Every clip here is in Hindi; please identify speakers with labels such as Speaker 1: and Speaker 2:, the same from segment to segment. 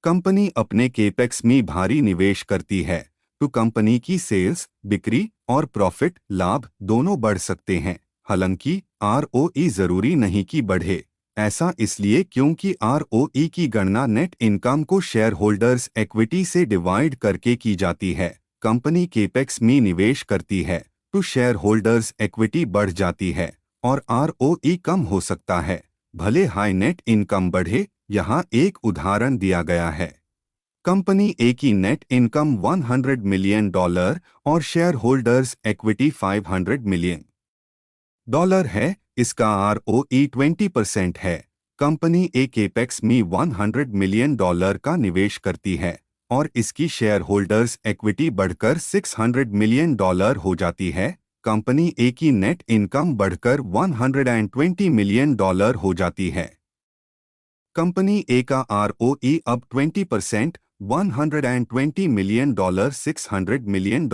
Speaker 1: कंपनी अपने केपेक्स में भारी निवेश करती है तो कंपनी की सेल्स, बिक्री और प्रॉफिट लाभ दोनों बढ़ सकते हैं। हालांकि आरओई जरूरी नहीं कि बढ़े। ऐसा इसलिए क्योंकि आरओई की गणना नेट इनकम को शेयर होल्डर्स इक्विटी से डिवाइड करके की जाती है। कंपनी केपेक्स में निवेश करती है तो शेयर होल्डर्स इक्विटी बढ़ जाती है और आरओई कम हो सकता है, भले हाई नेट इनकम बढ़े। यहाँ एक उदाहरण दिया गया है। कंपनी ए की नेट इनकम $100 मिलियन और शेयर होल्डर्स इक्विटी $500 मिलियन है। इसका आरओई 20% है। कंपनी ए केपेक्स में $100 मिलियन का निवेश करती है और इसकी शेयर होल्डर्स इक्विटी बढ़कर $600 मिलियन हो जाती है। कंपनी ए की नेट इनकम बढ़कर $120 मिलियन हो जाती है। कंपनी ए का आरओई अब 20% $120 मिलियन $600 मिलियन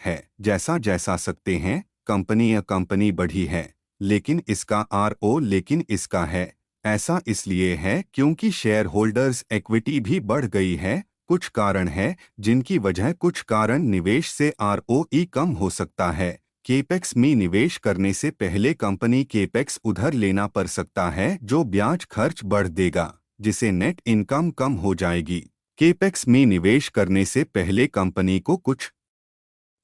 Speaker 1: है। जैसा जैसा सकते हैं कंपनी बढ़ी है, लेकिन इसका है। ऐसा इसलिए है क्योंकि शेयर होल्डर्स इक्विटी भी बढ़ गई है। कुछ कारण है जिनकी वजह कुछ कारण निवेश से आरओई कम हो सकता है। केपेक्स में निवेश करने से पहले कंपनी केपेक्स उधर लेना पड़ सकता है जो ब्याज खर्च बढ़ देगा, जिसे नेट इनकम कम हो जाएगी। केपेक्स में निवेश करने से पहले कंपनी को कुछ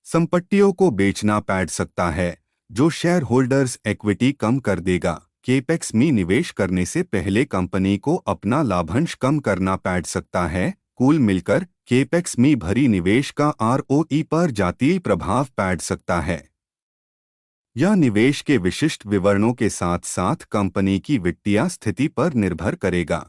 Speaker 1: संपत्तियों को बेचना पड़ सकता है जो शेयर होल्डर्स इक्विटी कम कर देगा। केपेक्स में निवेश करने से पहले कंपनी को अपना लाभांश कम करना पड़ सकता है। कुल मिलकर केपेक्स में भरी निवेश का आरओई पर जातीय प्रभाव पड़ सकता है। यह निवेश के विशिष्ट विवरणों के साथ साथ कंपनी की वित्तीय स्थिति पर निर्भर करेगा।